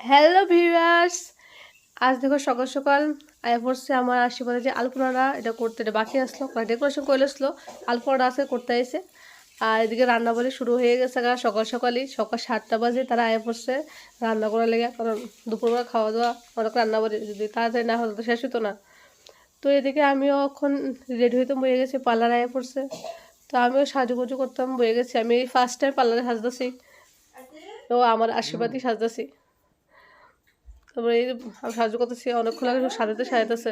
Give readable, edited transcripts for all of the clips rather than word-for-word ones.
Hello viewers, আজ দেখো সকাল সকাল আয়া পড়ছে আমার আশীর্বাদে যে আলপনাটা এটা করতে এটা বাকি আসলো ডেকোরেশন করে আসলো। আলপনাটা আছে করতে এসে আর এদিকে রান্না বাড়ি শুরু হয়ে গেছে সকাল সকালই সকাল 7টা বাজে তারা আয়া পড়ছে রান্না করার লেগে, কারণ দুপুরবেলা খাওয়া দাওয়া অনেক রান্না বাড়ি যদি তাড়াতাড়ি না হতো তো শেষ হতো না। তো এদিকে আমিও এখন রেডি হইতে বয়ে গেছি, পার্লার আয়া পড়ছে। তো আমিও সাজুগুজু করতাম বয়ে গেছি, আমি ফার্স্ট টাইম পার্লারে সাজতেছি। তো আমার আশীর্বাদই সাজতেছি। তারপরে এই যে আমি সাহায্য করতেছি, অনেকক্ষণ আগে সাজাইতেছে।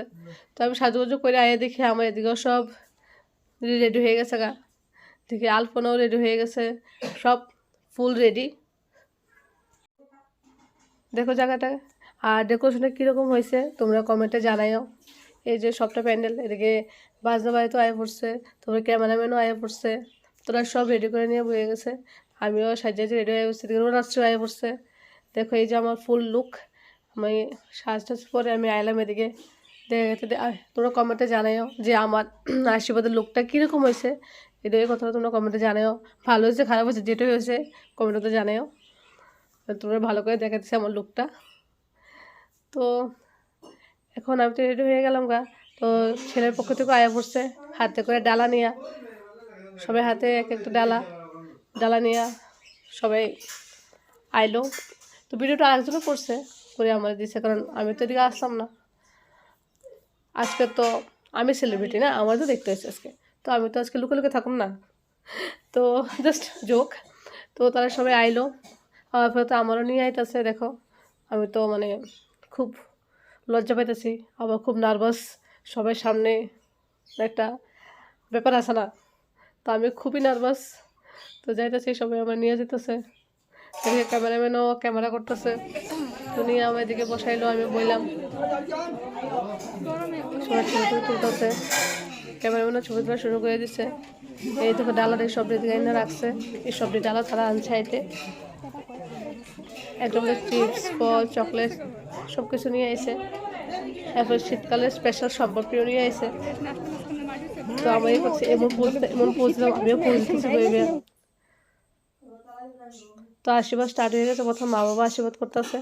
তো আমি সাজুগুজু করে আয়ে দেখি আমার এদিকেও সব রেডি হয়ে গেছে দেখি আলপনাও রেডি হয়ে গেছে, সব ফুল রেডি। দেখো জায়গাটা আর ডেকোরেশনটা কীরকম হয়েছে তোমরা কমেন্টে জানাইও। এই যে সবটা প্যান্ডেল, এদিকে বাজনা বাড়িতেও আয়ে পড়ছে, তারপরে ক্যামেরাম্যানও আয়ে পড়ছে। তোরা সব রেডি করে নিয়ে বয়ে গেছে, আমিও সাজিয়েছি রেডি হয়ে গেছি। এদিকে রাত্রেও আয়ে পড়ছে। দেখো এই যে আমার ফুল লুক, আমি সাজটাজ পরে আমি আইলাম এদিকে। দেখে তোমরা কমেন্টে জানাইও যে আমার আশীর্বাদের লুকটা কীরকম হয়েছে। এটাই কথাটা তোমরা কমেন্টে জানাইও, ভালো হয়েছে খারাপ হয়েছে যেটাই হয়েছে কমেন্টে জানাইও। তোমরা ভালো করে দেখাচ্ছি আমার লুকটা। তো এখন আমি তো রেডি হয়ে গেলাম তো ছেলের পক্ষ থেকে আয়া পড়ছে হাতে করে ডালা নিয়া, সবাই হাতে এক একটা ডালা নিয়া সবাই আইলো। তো ভিডিওটা আরেকজনও করছে করে আমার দিচ্ছে, কারণ আমি তো এদিকে আসলাম না। আজকে তো আমি সেলিব্রিটি না, আমার তো দেখতে হয়েছে আজকে, তো আমি তো আজকে লুকে লুকে থাকুম না। তো জাস্ট জোক। তো তারা সবাই আইলো, আমার পরে তো আমারও নিয়ে আইতেছে। দেখো আমি তো মানে খুব লজ্জা পাইতেছি, আবার খুব নার্ভাস, সবার সামনে একটা ব্যাপার আছে না, তো আমি খুবই নার্ভাস। তো যাইতেছি সবাই আমার নিয়ে যেতেছে, এদিকে ক্যামেরাম্যানও ক্যামেরা করতেছে। তো নিয়ে আমার এদিকে বসাইলো, আমি বললাম সবাই ছবি ছবি তুলতেছে, ক্যামেরাম্যানও ছবি তোলা শুরু করে দিচ্ছে। এই দেখো ডালার এই সবজি দিকে এনে রাখছে, এই সবজি ডালা তারা আনছে আইতে একদম চিপস ফল চকলেট সব কিছু নিয়ে এসে। এরপর শীতকালের স্পেশাল সম্পর্কীয় নিয়ে এসে। তো আমি করছি এমন পৌঁছলাম, আমিও পৌঁছতেছি ভেবে। তো আশীর্বাদ স্টার্ট হয়ে গেছে, প্রথম মা বাবা আশীর্বাদ করতেছে।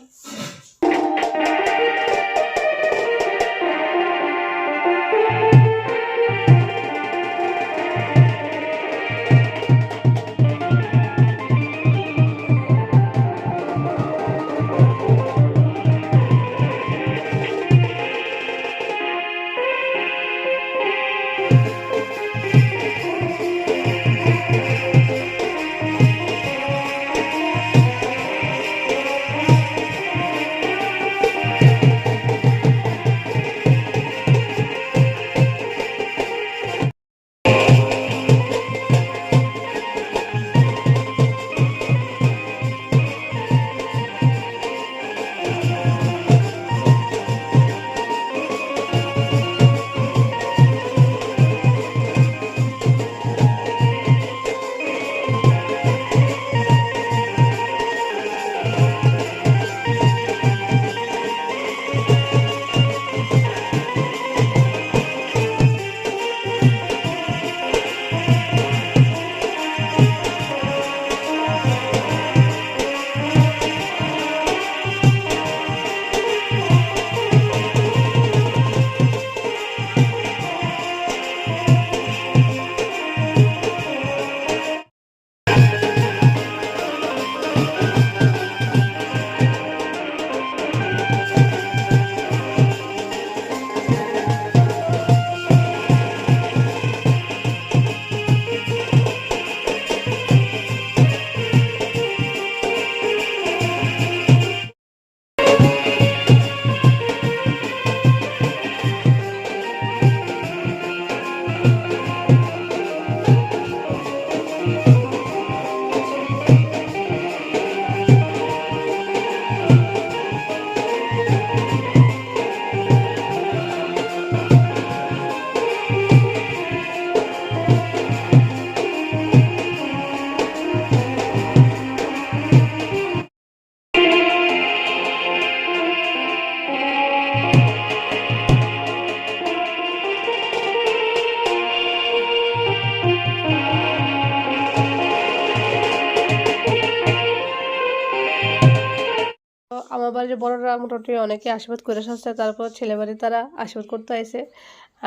আমার বাড়ির বড়রা মোটামুটি অনেকে আশীর্বাদ করে আসছে, তারপর ছেলেবাড়ি তারা আশীর্বাদ করতে আসে।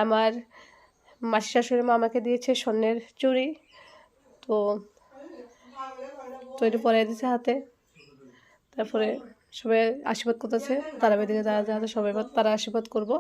আমার মাসি শাশুড়ি মা আমাকে দিয়েছে স্বর্ণের চুড়ি, তো এটা পরে দিয়েছে হাতে। তারপরে সবাই আশীর্বাদ করতেছে, তারা বেদিকে যারা যারা সবাই তারা আশীর্বাদ করবো।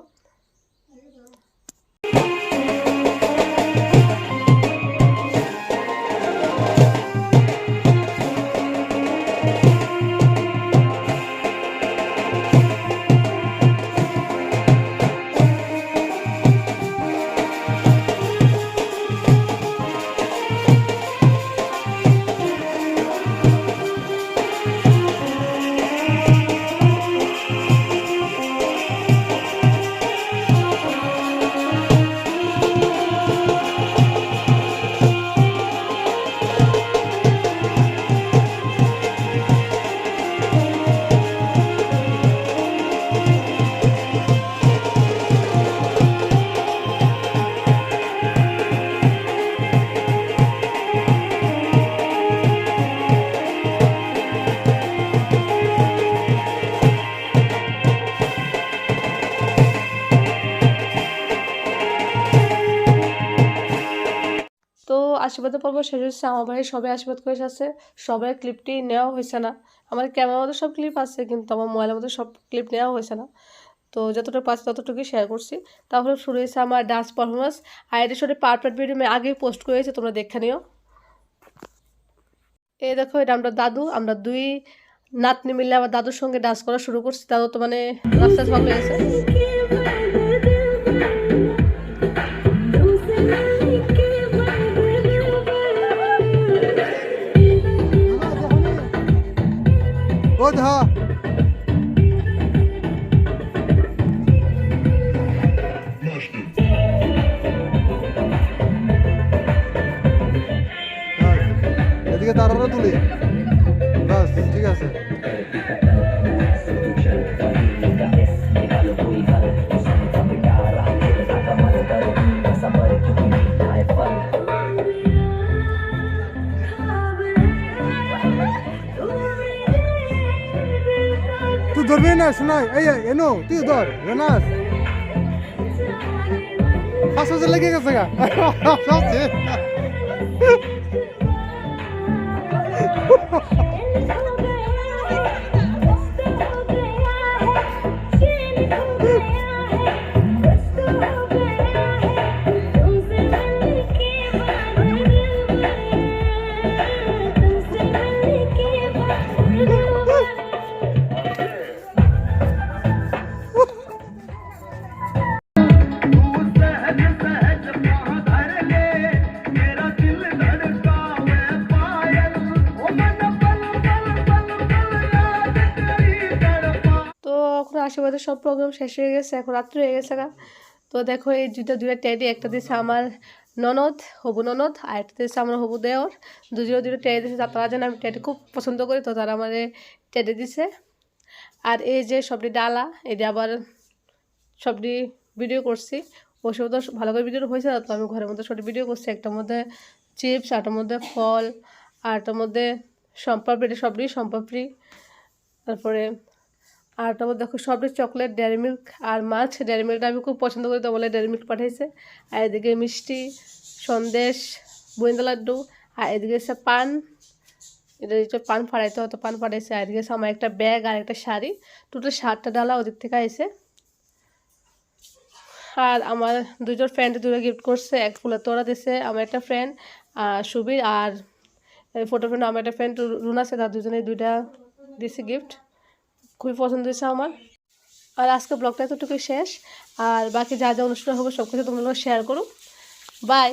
তো আশীর্বাদের পর্ব শেষ হচ্ছে। আমার বাড়ির সবাই আশীর্বাদ করে আসছে, সবাই ক্লিপটি নেওয়া হয়েছে না। আমার ক্যামেরার মধ্যে সব ক্লিপ আছে, কিন্তু আমার মোবাইলের মধ্যে সব ক্লিপ নেওয়া হয়েছে না। তো যতটুকু পাচ্ছি ততটুকুই শেয়ার করছি। তারপরে শুরু হয়েছে আমার ডান্স পারফরমেন্স, আর এটা সাথে পার্ট ভিডিও আমি আগেই পোস্ট করেছি, তোমরা দেখে নিও। এই দেখো, এটা আমরা দাদু, আমরা দুই নাতনি মিলে আমার দাদুর সঙ্গে ডান্স করা শুরু করছি। দাদু তো মানে রাস্তায় ভালো হয়েছে। এদিকে তারারা তুলি, বাস ঠিক আছে। তুই ধরবি না, শোনাই এই এনো তুই ধর রেনাস ফাঁস লেগে গেছে গা। আশীর্বাদের সব প্রোগ্রাম শেষ হয়ে গেছে, এখন রাত্রি হয়ে গেছে গা। তো দেখো এই দুইটা টেডি, একটা দিয়েছে আমার ননদ, হবু ননদ, আর একটা দিয়েছে আমার হবু দেওর। দুটো টেডি দিয়েছে, তারা যেন আমি টেডি খুব পছন্দ করি, তো তারা আমার টেডি দিছে। আর এই যে সবটি ডালা, এটা আবার সবটি ভিডিও করছি, ওসব তো ভালো করে ভিডিও হয়েছে না, তো আমি ঘরের মধ্যে সবটি ভিডিও করছি। একটার মধ্যে চিপস, আরটার মধ্যে ফল, আরটার মধ্যে সম্পাপড়ি, এটা সবটি সম্পাপড়ি। তারপরে আরটার মধ্যে দেখো সবটি চকলেট, ডেয়ারি মিল্ক আর মাছ। ডেয়ারি মিল্কটা আমি খুব পছন্দ করি, তো বলে ডেয়ারি মিল্ক পাঠাইছে। আর এদিকে মিষ্টি, সন্দেশ, গোয়েন্দা লাড্ডু, আর এদিকে এসে পান, এটা পান ফাড়াইতে হতো, পান ফাড়াইছে। আর এদিকে আমার একটা ব্যাগ আর একটা শাড়ি, টোটাল 7টা ডালা ওদিক থেকে আইসে। আর আমার দুজন ফ্রেন্ড দুটো গিফট করছে, এক ফুলের তোড়া দিছে আমার একটা ফ্রেন্ড সুবীর, আর ফটো ফ্রেন্ড আমার একটা ফ্রেন্ড রুনা আছে, তার দুজনে দুইটা দিছে গিফট, খুবই পছন্দ হয়েছে আমার। আর আজকে ব্লগটা এতটুকুই শেষ, আর বাকি যা যা অনুষ্ঠান হবে সব কিছু তোমরা শেয়ার করো। বাই।